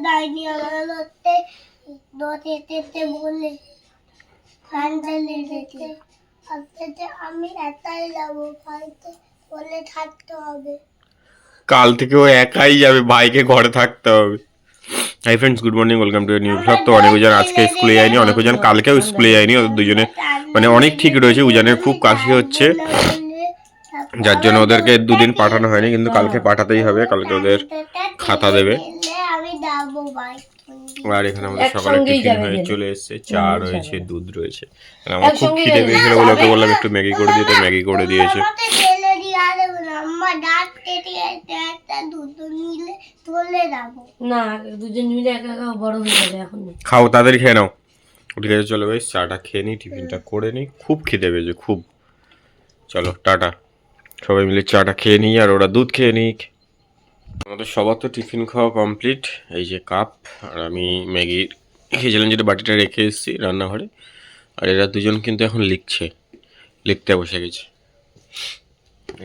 ডাইনি আমাকে নদীতে বলে আমি একাই যাবো ভাইকে বলে থাকতে হবে। কাল থেকে ও একাই যাবে, ভাইকে ঘরে থাকতে হবে। Hi friends, good morning, welcome to new blog. তো অনেকজন আজকে স্কুলে যায়নি, অনেকজন কালকেও স্কুলে যায়নি। ওদের দুজনে মানে অনেক ঠিক রয়েছে। উজানের খুব কাশি হচ্ছে, যার জন্য ওদেরকে দুদিন পাঠানো হয়নি, কিন্তু কালকে পাঠাতেই হবে। কালকে ওদের খাতা দেবে। আর এখানে আমাদের সকালে টিফিন হয়ে চলে এসেছে, চা রয়েছে, দুধ রয়েছে। আমার খুব খিদে পেয়েছিল বলে ওকে বললাম একটু ম্যাগি করে দিতে, ম্যাগি করে দিয়েছে। খাও তাড়াতাড়ি খেয়ে নাও। ঠিক আছে চলো ভাই, চাটা খেয়ে নিই, টিফিনটা করে নিই। খুব খিদে পেয়েছে খুব। চলো টাটা, সবাই মিলে চাটা খেয়ে নিই আর ওরা দুধ খেয়ে নিক। আমাদের সবার তো টিফিন খাওয়া কমপ্লিট। এই যে কাপ, আর আমি ম্যাগি খেয়েছিলাম যেটা বাটিটা রেখে এসেছি রান্নাঘরে। আর এরা দুজন কিন্তু এখন লিখতে বসে গেছে।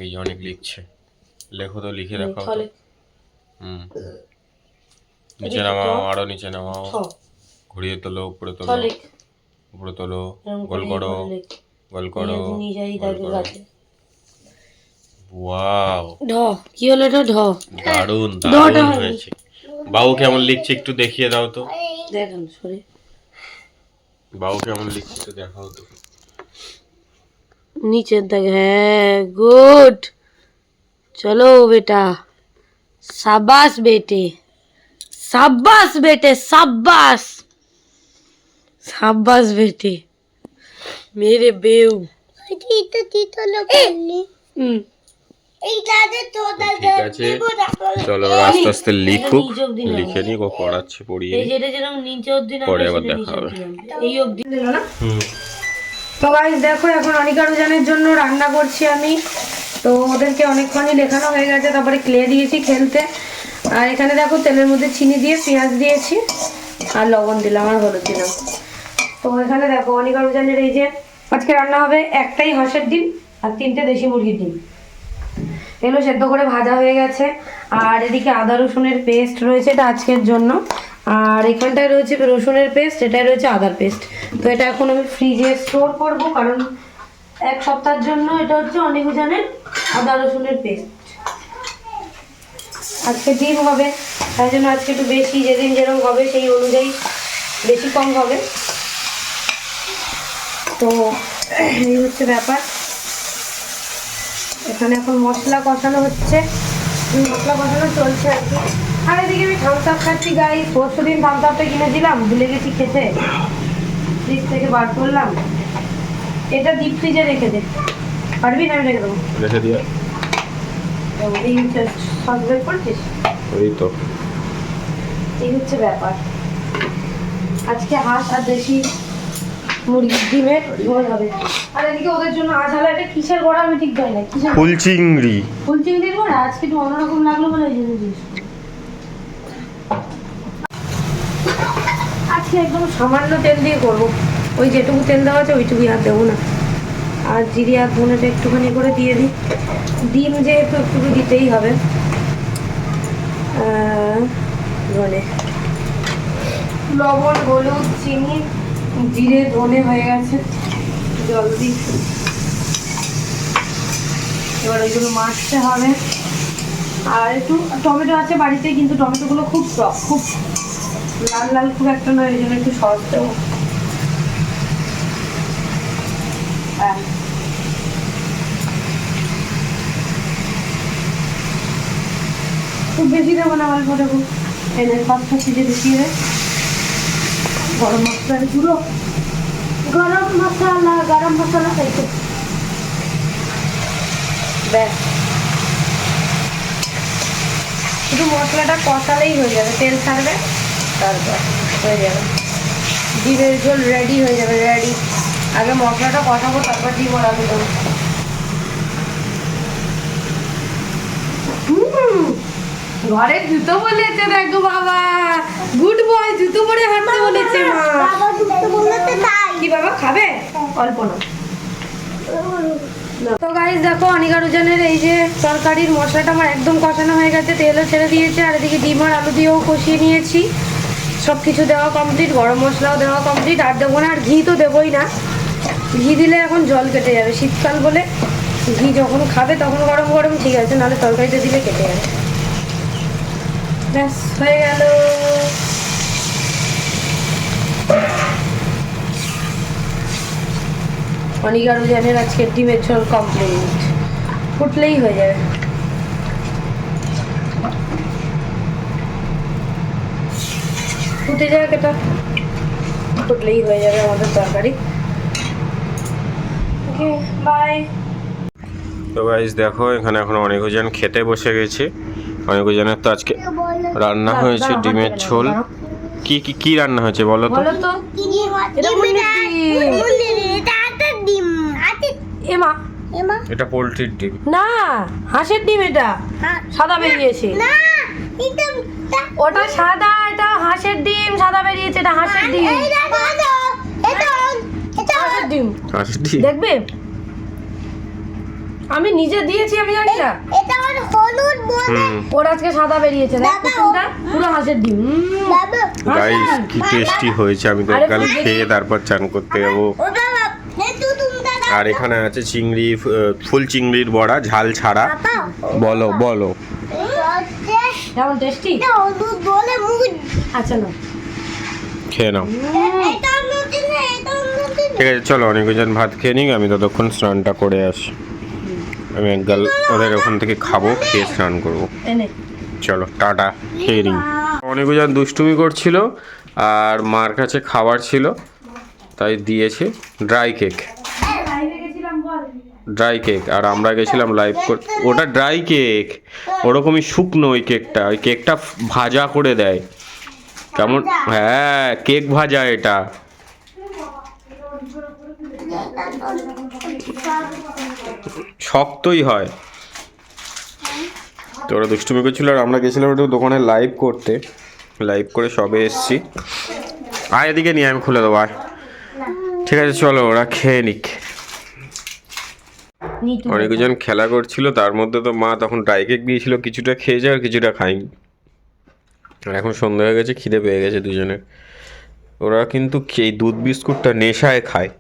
এই যে অনেক লিখছে। লেখো তো, লিখে দেখাও তো। নিচে নামাও, আরো নিচে নামাও, ঘুরিয়ে তোলো, উপরে তোলো, উপরে তোলো, গোল করো, গোল করো, গোল করো। ওয়াও, কি হলো এটা? দারুণ দারুণ হয়েছে। বাবু কেমন লিখছে একটু দেখিয়ে দাও তো। দেখুন সরি, বাবু কেমন লিখছে একটু দেখাও তো। নিচের দিকে। হ্যাঁ গুড, চলো বেটা, शाबाश बेटे, शाबाश बेटे, शाबाश, शाबाश बेटे, मेरे बेऊ। ঠিক আছে চলো, আস্তে আস্তে লিখুক, লিখে নিক, ও পড়াচ্ছে, পড়িয়ে পরে আবার দেখা হবে। তো গাইস দেখো, এখন অনিকা রুজানের জন্য রান্না করছি আমি। তো ওদেরকে অনেকক্ষণই লেখানো হয়ে গেছে, তারপরে ক্লে দিয়েছি খেলতে। আর এখানে দেখো তেলের মধ্যে চিনি দিয়ে পেঁয়াজ দিয়েছি আর লবণ দিলাম আর হলুদ দিলাম। তো এখানে দেখো অনিকা রুজানের এই যে আজকে রান্না হবে একটাই হাঁসের ডিম আর 3টে দেশি মুরগির ডিম। এগুলো সেদ্ধ করে ভাজা হয়ে গেছে। আর এদিকে আদা রসুনের পেস্ট রয়েছে, এটা আজকের জন্য। আর এখানটায় রয়েছে রসুনের পেস্ট, এটাই রয়েছে আদার পেস্ট। তো এটা এখন আমি ফ্রিজে স্টোর করব, কারণ 1 সপ্তাহের জন্য এটা হচ্ছে অনেক জানেন আদা রসুনের পেস্ট। আজকে ডিম হবে, তাই জন্য আজকে একটু বেশি, যেদিন যেরকম হবে সেই অনুযায়ী বেশি কম হবে। তো এই হচ্ছে ব্যাপার। এখানে এখন মশলা কষানো হচ্ছে, মশলা কষানো চলছে আর কি। আর এদিকে আমি থামস আপ খাচ্ছি গাইস। পরশুদিন থামস আপটা কিনেছিলাম, ভুলে গেছি খেতে, ফ্রিজ থেকে বার করলাম। এটা ডিপ ফ্রিজে রেখে দে, পারবি না? রেখে দেবো, রেখে দিয়ে এই সস বের করছিস, ওই তো এই হচ্ছে ব্যাপার। আজকে হাঁস আর দেশি মুরগির ডিমের ঝোল হবে। আর এদিকে ওদের জন্য আজ হলো এটা কিসের বড়া আমি ঠিক জানি না, কিসের ফুল চিংড়ি, ফুল চিংড়ির বড়া। আজকে একটু অন্যরকম লাগলো বলে এই জন্য দিয়েছি। আজকে একদম সামান্য তেল দিয়ে করবো, ওই যেটুকু তেল দেওয়া আছে ওইটুকুই, আর দেবো না। আর জিরে আর ধনেটা একটুখানি করে দিয়ে দিই, ডিম যেহেতু একটু দিতেই হবে। ধনে, লবণ, হলুদ, চিনি, জিরে, ধনে হয়ে গেছে, জল দিই। এবার ওইগুলো মাখতে হবে। আর একটু টমেটো আছে বাড়িতে, কিন্তু টমেটোগুলো খুব টক, খুব লাল লাল খুব একটা নয়, এই জন্য একটু সস দেবো। খুব বেশি দেবো না, অল্প দেবো। এদের 5টা সিজে দেখিয়ে দেয়। গরম মশলার গুঁড়ো, গরম মশলা তাই তো ব্যাস। শুধু মশলাটা কষালেই হয়ে যাবে, তেল ছাড়বে, তারপর হয়ে যাবে ডিমের ঝোল রেডি হয়ে যাবে। রেডি, আগে মশলাটা কষাবো, তারপর ডিম আর আলু দেবো। ঘরে জুতো বলেছে, দেখো বাবা, গুড বয়, জুতো পরে হাঁটতে বলেছে মা। কি বাবা খাবে? অল্প না। তো গাইস দেখো অনিকা রুজানের এই যে তরকারির মশলাটা আমার একদম কষানো হয়ে গেছে, তেলও ছেড়ে দিয়েছে। আর এদিকে ডিম আর আলু দিয়েও কষিয়ে নিয়েছি। সব কিছু দেওয়া কমপ্লিট, গরম মশলাও দেওয়া কমপ্লিট। আর দেবো না, আর ঘি তো দেবোই না, ঘি দিলে এখন জল কেটে যাবে, শীতকাল বলে ঘি যখন খাবে তখন গরম গরম ঠিক আছে, নাহলে তরকারিতে দিলে কেটে যাবে। ব্যাস হয়ে গেল। অনেক আরো জানেন আজকের ডিমের ঝোল কমপ্লিট, ফুটলেই হয়ে যাবে। ফুটে যাক, এটা ফুটলেই হয়ে যাবে আমাদের তরকারি। Okay bye. তো গাইস দেখো এখানে এখন অনেকজন খেতে বসে গেছে। অনেকজনের তো আজকে রান্না হয়েছে ডিমের ঝোল। কি কি কি রান্না হয়েছে বলো তো? বলো তো। এটা মুরগির ডিম। এমা এটা পোলট্রির ডিম না, হাঁসের ডিম। এটা সাদা বেরিয়েছে। ওটা সাদা, এটা হাঁসের ডিম। সাদা বেরিয়েছে, এটা হাঁসের ডিম। হাঁসের ডিম দেখবে, আমি নিজে দিয়েছি, আমি জানি না। ওর আজকে সাদা বেরিয়েছে, দেখ কুসুমটা পুরো হাঁসের ডিম। গাইস কি টেস্টি হয়েছে, আমি তো কাল খেয়ে তারপর চান করতে যাবো। আর এখানে আছে চিংড়ি, ফুল চিংড়ির বড়া, ঝাল ছাড়া। বলো বলো কেমন টেস্টি? আচ্ছা না, খেয়ে নাও। ঠিক আছে চলো, অনেকজন ভাত খেয়ে নিক, আমি ততক্ষণ স্নানটা করে আসি। আমি একগাল ওদের ওখান থেকে খাবো, খেয়ে স্নান করবো। চলো টাটা, খেয়ে নিই। অনেকজন দুষ্টুমি করছিল আর মার কাছে খাবার ছিল, তাই দিয়েছে ড্রাই কেক। ড্রাই কেক, আর আমরা গেছিলাম লাইভ করতে। ওটা ড্রাই কেক, ওরকমই শুকনো ওই কেকটা। ওই কেকটা ভাজা করে দেয় কেমন। হ্যাঁ কেক ভাজা, এটা শক্তই হয়। তো ওরা দুষ্টুমি করছিল আর আমরা গেছিলাম একটু দোকানে লাইভ করতে। লাইভ করে সবে এসছি। আয় এদিকে নিয়ে আমি খুলে দেবো, আয়। ঠিক আছে চলো, ওরা খেয়ে নিক। অনেকজন খেলা করছিল, তার মধ্যে তো মা তখন ড্রাই কেক দিয়েছিল, কিছুটা খেয়েছে আর কিছুটা খাইনি। আর এখন সন্ধ্যা হয়ে গেছে, খিদে পেয়ে গেছে দুজনের। ওরা কিন্তু এই দুধ বিস্কুটটা নেশায় খায়,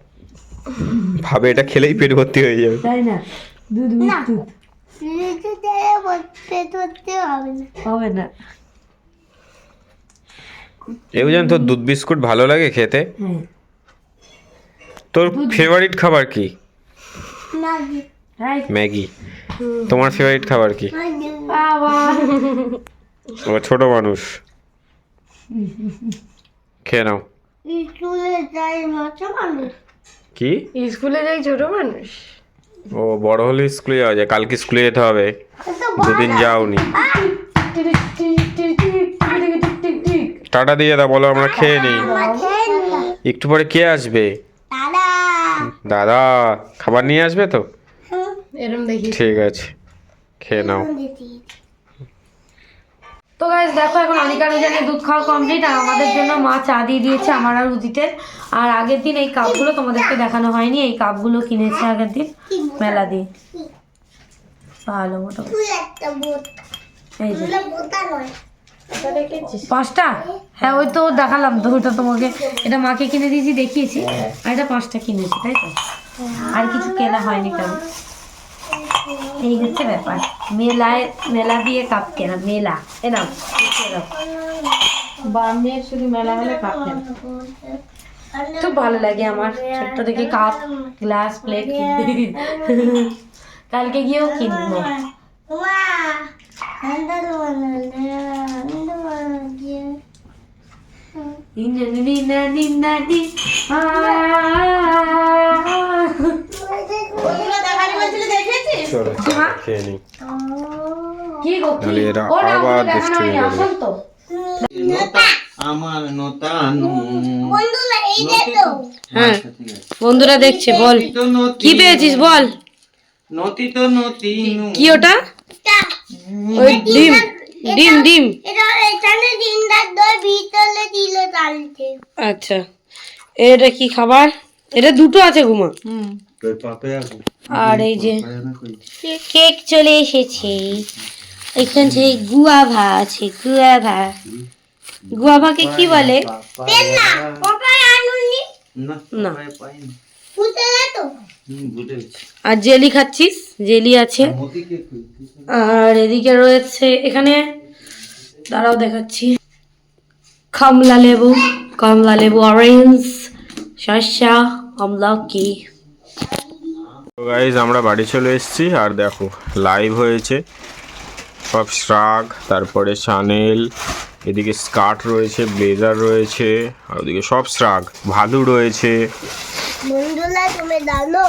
ভাবে এটা খেলেই পেট ভর্তি হয়ে যাবে। তাই না? দুধ বিস্কুট হবে না। এই বুঝেন, তোর দুধ বিস্কুট ভালো লাগে খেতে? তোর ফেভারিট খাবার কি? ম্যাগি। তোমার ফেভারিট খাবার কি? ও ছোট মানুষ, খেয়ে নাও। কি স্কুলে যাই ছোট মানুষ? ও বড় হলে স্কুলে যাওয়া যায়। কালকে স্কুলে যেতে হবে, দুদিন যাওনি। টাটা দিয়ে দাও, বলো আমরা খেয়ে নিই। একটু পরে কে আসবে? দাদা খাবার নিয়ে আসবে তো? এরকম দেখি। ঠিক আছে, খেয়ে নাও। তো গাইস দেখো, এখন অনিকা জানে দুধ খাওয়া কমপ্লিট, আর আমাদের জন্য মা চা দিয়ে দিয়েছে, আমার আর উদিতের। আর আগের দিন এই কাপগুলো তোমাদেরকে দেখানো হয়নি, এই কাপগুলো কিনেছে আগের দিন মেলা দিয়ে। ভালো মোটা এই যে 5টা। হ্যাঁ ওই তো দেখালাম তো, ওটা তোমাকে, এটা মাকে কিনে দিয়েছি দেখিয়েছি। আর এটা 5টা কিনেছি, তাই তো, আর কিছু কেনা হয়নি তেমন। এই হচ্ছে ব্যাপার, মেলা দিয়ে কাপ কেনা। মেলা এনাম বামের শুধু মেলা হলে কাপ কেনা খুব ভালো লাগে আমার। ছোট্ট থেকে কাপ, গ্লাস, প্লেট কিনতে কালকে গিয়েও কিনবো। কি গো আবার দুষ্টুমি করবে। আমার নতানু হ্যাঁ বন্ধুরা দেখছে, বল কি পেয়েছিস বল। নতি তো নতি কি ওটা? ওই ডিম ডিম ডিম। আচ্ছা এটা কি খাবার? এটা দুটো আছে ঘুমা। আর এই যে কেক চলে এসেছে, এখান থেকে গুয়াভা আছে, গুয়াভা গুয়াভাকে কি বলে? পাপাই আনুনি না না। পাইনি। বুঝতে তো বুঝেছি। আর জেলি খাচ্ছিস? জেলি আছে। মতিকে আর এদিকে রয়েছে, এখানে দাঁড়াও দেখাচ্ছি, কমলা লেবু, অরেঞ্জ, শসা, আমলকি। তো গাইজ আমরা বাড়ি চলে এসেছি আর দেখো লাইভ হয়েছে সব শ্রাগ, তারপরে শানেল, এদিকে স্কার্ট রয়েছে, ব্লেজার রয়েছে, আর ওদিকে সব শ্রাগ, ভালু রয়েছে। বন্ধুরা তুমি জানো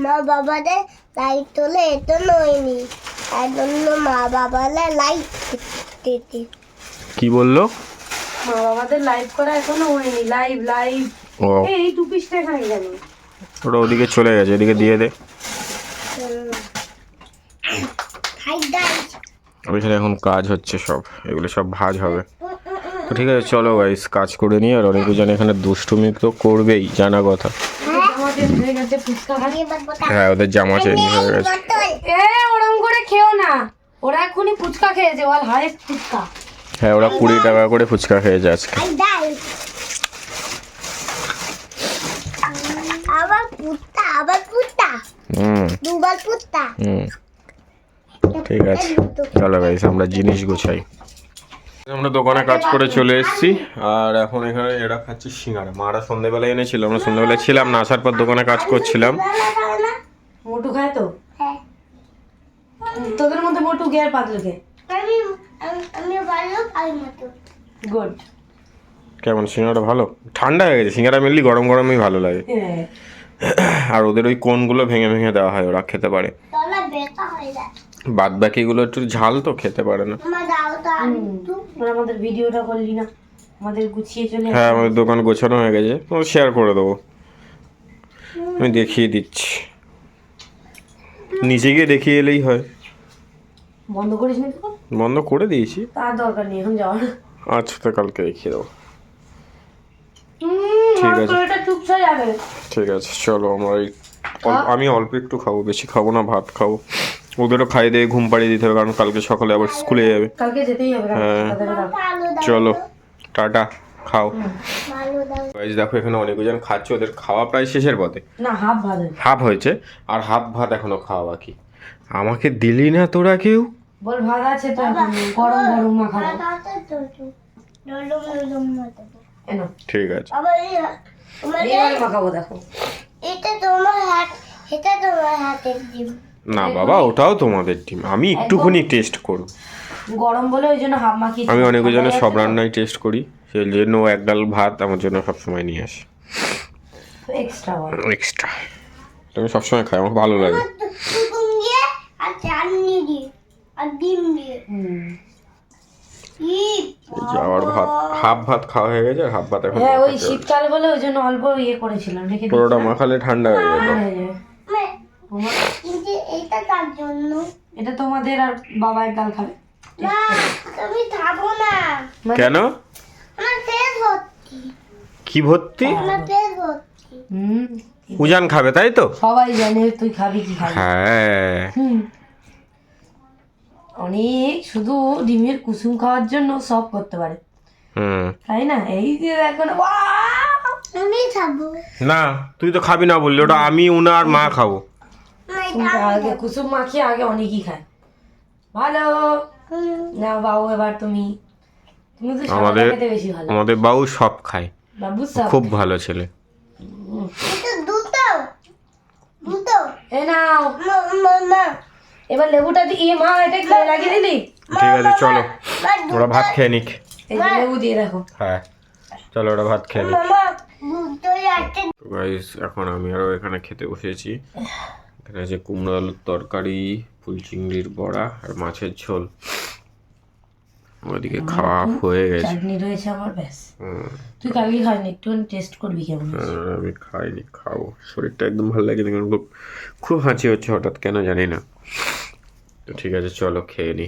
মা বাবাদের লাইট তোলে এতো নয়নি, তার জন্য মা বাবারা লাইট দিতে। কি বললো? মা বাবাদের লাইভ করা এখনো হয়নি। লাইভ ও এই 2 পিসটা এখানে গেল। ওটা ওদিকে চলে গেছে, এদিকে দিয়ে দে। হাই গাইস ওইখানে এখন কাজ হচ্ছে, সব এগুলো সব ভাজ হবে। তো ঠিক আছে চলো গাইস কাজ করে নিই। আর অনেকে জানে এখানে দুষ্টুমি তো করবেই, জানা কথা। আমাদের হয়ে গেছে ফুচকা খাই। আগে বাবা হ্যাঁ ওদের জামা চেঞ্জ হয়ে গেছে। ওরম করে খেও না, ওরা এখনই ফুচকা খেয়েছে, ওয়াল হাইস্ট ফুচকা। হ্যাঁ ওরা 20 টাকা করে ফুচকা খেয়েছে আজকে। হাই গাইস আবার পুত্তা দুবার পুত্তা। ঠিক আছে চলো গাইস আমরা জিনিস গোছাই। আমরা দোকানে কাজ করে চলে এসেছি আর এখন এখানে এরা খাচ্ছে সিঙ্গারা। মারা সন্ধ্যেবেলায় এনেছিল, আমরা সন্ধ্যেবেলায় ছিলাম না, আসার পর দোকানে কাজ করছিলাম। মোটু খায় তো? হ্যাঁ তোদের মধ্যে মোটু গে আর পাতলু গে? আমি ভালো খাই মতো। গুড। কেমন সিঙ্গারা? ভালো, ঠান্ডা হয়ে গেছে। সিঙ্গারা মেনলি গরম গরমই ভালো লাগে। আর ওদের ওই কোনগুলো ভেঙে ভেঙে দেওয়া হয়, ওরা খেতে পারে। তলা ব্যথা হয়ে যায়। বাদ বাকিগুলো একটু ঝাল তো খেতে পারে না। আমার দাও তো একটু। আমাদের ভিডিওটা করলি না, আমাদের গুছিয়ে চলে হ্যাঁ আমাদের দোকান গোছানো হয়ে গেছে, শেয়ার করে দেবো, আমি দেখিয়ে দিচ্ছি। নিচে গিয়ে দেখিয়ে এলেই হয়। বন্ধ করিস না তো? বন্ধ করে দিয়েছি। তার দরকার নেই এখন যাওয়ার। আচ্ছা তো কালকে দেখিয়ে দেবো। ঠিক আছে। এটা চুপসা যাবে। ঠিক আছে চলো আমরা আমি অল্প একটু খাবো, বেশি খাবো না, ভাত খাবো। ওদেরও খাই দিয়ে ঘুম পাড়িয়ে দিতে হবে, কারণ কালকে সকালে আবার স্কুলে যাবে। কালকে যেতেই হবে। হ্যাঁ ভালো দাও চলো টাটা, খাও। ভালো দাও। গাইস দেখো এখানে অনেকজন খাচ্ছে, ওদের খাওয়া প্রায় শেষের পথে। না হাফ ভালো। হাফ হয়েছে আর হাফ ভাত এখনো খাওয়া বাকি। আমাকে দিলি না তোরা কেউ? বল ভাত আছে তো, গরম গরম মাখাবো। তাতে তো ডলম মতো। এনো ঠিক আছে আবার এইভাবে মাখাবো, দেখো। এটা তোমার হাত, এটা তোমার হাতের ডিম। না বাবা ওটাও তোমাদের টিম, আমি একটুখানি টেস্ট করব। গরম বলে ওই জন্য হাফ মাখিয়ে। আমি অনেকজনের সব রান্নাই টেস্ট করি, সেই জন্য এক ডাল ভাত আমার জন্য সবসময় নিয়ে আসি এক্সট্রা এক্সট্রা। আমি সবসময় খাই, আমার ভালো লাগে। শুকুন দিয়ে আর চাটনি দিয়ে আর ডিম দিয়ে। ই এই যে আবার ভাত, হাফ ভাত খাওয়া হয়ে গেছে আর হাফ ভাত এখন হ্যাঁ ওই মাখাতে হবে। শীতকাল বলে ওই জন্য অল্প ইয়ে করেছিলাম, রেখে পুরোটা মাখালে ঠান্ডা হয়ে যেত। মে কিন্তু এটা তার জন্য এটা তোমাদের আর বাবা একগাল খাবে। না তুমি খাবো না। কেন? আমার পেট ভর্তি, কি ভর্তি? আমার পেট ভর্তি। উজান খাবে তাই তো? সবাই জানে তুই খাবি কি খাবি। হ্যাঁ অনেক শুধু ডিমের কুসুম খাওয়ার জন্য সব করতে পারে, তাই না? এই যে এখন আমি খাবো না, তুই তো খাবি না বললি, ওটা আমি উনা আর মা খাবো। আগে কুসুম মাখিয়ে আগে অনেকই খায়। ভালো না বাবু, এবার তুমি তুমি তো আমাদের খেতে বেশি ভালো। আমাদের বাবু সব খায়, বাবু সব খুব ভালো ছেলে। এটা দুটো দুটো এই নাও মা এবার লেবুটা দিয়ে মা এটা খেয়ে লাগিয়ে দিলি। ঠিক আছে চলো ওরা ভাত খেয়ে নিক। এই যে লেবু দিয়ে দেখো। হ্যাঁ চলো ওরা ভাত খেয়ে নিক। মামা দুটোই আছে। গাইস এখন আমি আরও এখানে খেতে বসেছি। এখানে আছে কুমড়ো আলুর তরকারি, ফুল চিংড়ির বড়া আর মাছের ঝোল। ওইদিকে খাওয়া হয়ে গেছে। চাটনি রয়েছে আমার, ব্যাস। তুই কালকে খাইনি, একটু টেস্ট করবি কেমন হয়েছে। আমি খাইনি, খাবো। শরীরটা একদম ভালো লাগে না, কারণ খুব হাঁচি হচ্ছে হঠাৎ, কেন জানি না। তো ঠিক আছে চলো খেয়ে নি।